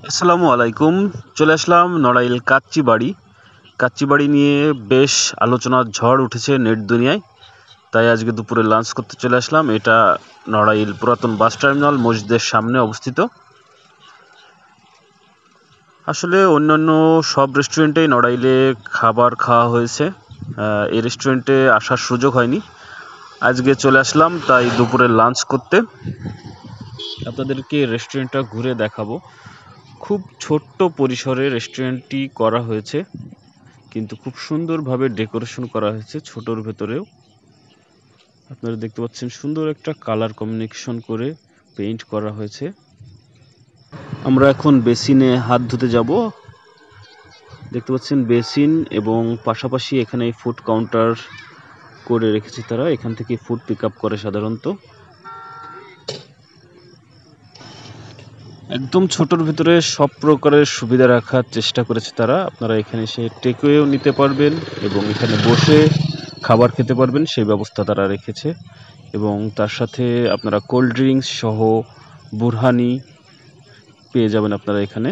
আসসালামু আলাইকুম। চলে আসলাম নড়াইল কাচ্চিবাড়ি। কাচ্চিবাড়ি নিয়ে বেশ আলোচনার ঝড় উঠেছে নেট দুনিয়ায়। তাই আজকে দুপুরে লাঞ্চ করতে চলে আসলাম। এটা নড়াইল পুরাতন বাস টার্মিনাল মসজিদের সামনে অবস্থিত। আসলে অন্যান্য সব রেস্টুরেন্টেই নড়াইলে খাবার খাওয়া হয়েছে, এই রেস্টুরেন্টে আসার সুযোগ হয়নি। আজকে চলে আসলাম তাই দুপুরে লাঞ্চ করতে। আপনাদেরকে রেস্টুরেন্টটা ঘুরে দেখাবো। খুব ছোট্ট পরিসরে রেস্টুরেন্টটি করা হয়েছে, কিন্তু খুব সুন্দরভাবে ডেকোরেশন করা হয়েছে ছোটোর ভেতরেও। আপনারা দেখতে পাচ্ছেন সুন্দর একটা কালার কম্বিনেশন করে পেইন্ট করা হয়েছে। আমরা এখন বেসিনে হাত ধুতে যাব। দেখতে পাচ্ছেন বেসিন এবং পাশাপাশি এখানে ফুড কাউন্টার করে রেখেছে তারা। এখান থেকে ফুড পিক আপ করে সাধারণত। একদম ছোটোর ভিতরে সব প্রকারের সুবিধা রাখার চেষ্টা করেছে তারা। আপনারা এখানে এসে টেকওয়েও নিতে পারবেন এবং এখানে বসে খাবার খেতে পারবেন, সেই ব্যবস্থা তারা রেখেছে। এবং তার সাথে আপনারা কোল্ড ড্রিঙ্কস সহ বুরহানি পেয়ে যাবেন আপনারা এখানে।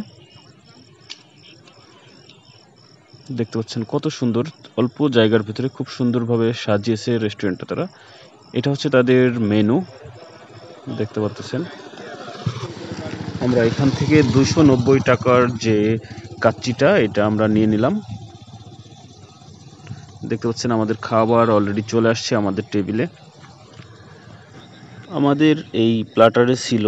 দেখতে পাচ্ছেন কত সুন্দর, অল্প জায়গার ভিতরে খুব সুন্দরভাবে সাজিয়েছে রেস্টুরেন্টটা তারা। এটা হচ্ছে তাদের মেনু, দেখতে পাচ্ছেন। আমরা এখান থেকে 290 টাকার যে কাচ্চিটা, এটা আমরা নিয়ে নিলাম। দেখতে পাচ্ছেন আমাদের খাবার অলরেডি চলে আসছে আমাদের টেবিলে। আমাদের এই প্ল্যাটারে ছিল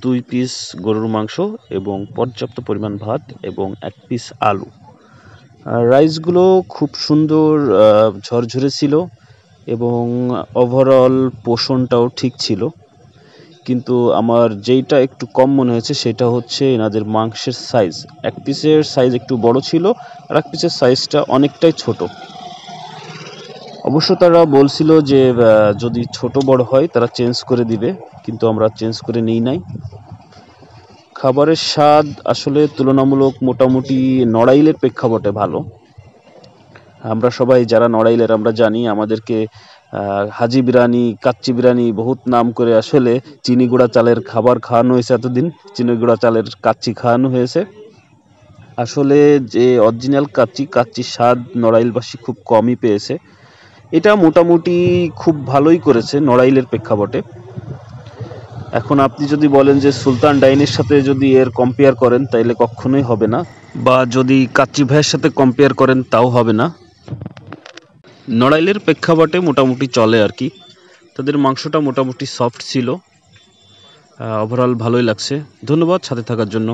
2 পিস গরুর মাংস এবং পর্যাপ্ত পরিমাণ ভাত এবং 1 পিস আলু। রাইসগুলো খুব সুন্দর ঝরঝরে ছিল এবং ওভারঅল পোষণটাও ঠিক ছিল। কিন্তু আমার যেইটা একটু কম মনে হয়েছে সেটা হচ্ছে এনাদের মাংসের সাইজ। 1 পিসের সাইজ একটু বড় ছিল আর 1 পিসের সাইজটা অনেকটাই ছোট। অবশ্য তারা বলছিল যে যদি ছোট বড় হয় তারা চেঞ্জ করে দিবে, কিন্তু আমরা চেঞ্জ করে নিই নাই। খাবারের স্বাদ আসলে তুলনামূলক মোটামুটি নড়াইলের প্রেক্ষাপটে ভালো। আমরা সবাই যারা নড়াইলের আমরা জানি, আমাদেরকে হাজি বিরিয়ানি, কাচ্চি বিরিয়ানি বহুত নাম করে আসলে চিনি গুঁড়া চালের খাবার খাওয়ানো হয়েছে। এতদিন চিনি গুঁড়া চালের কাচ্চি খাওয়ানো হয়েছে। আসলে যে অরিজিনাল কাচ্চির স্বাদ নড়াইলবাসী খুব কমই পেয়েছে। এটা মোটামুটি খুব ভালোই করেছে নড়াইলের প্রেক্ষাপটে। এখন আপনি যদি বলেন যে সুলতান ডাইনের সাথে যদি এর কম্পেয়ার করেন তাইলে কখনোই হবে না, বা যদি কাচ্চি ভাইয়ের সাথে কম্পেয়ার করেন তাও হবে না। নড়াইলের প্রেক্ষাপটে মোটামুটি চলে আর কি। তাদের মাংসটা মোটামুটি সফট ছিল। ওভারঅল ভালোই লাগছে। ধন্যবাদ সাথে থাকার জন্য।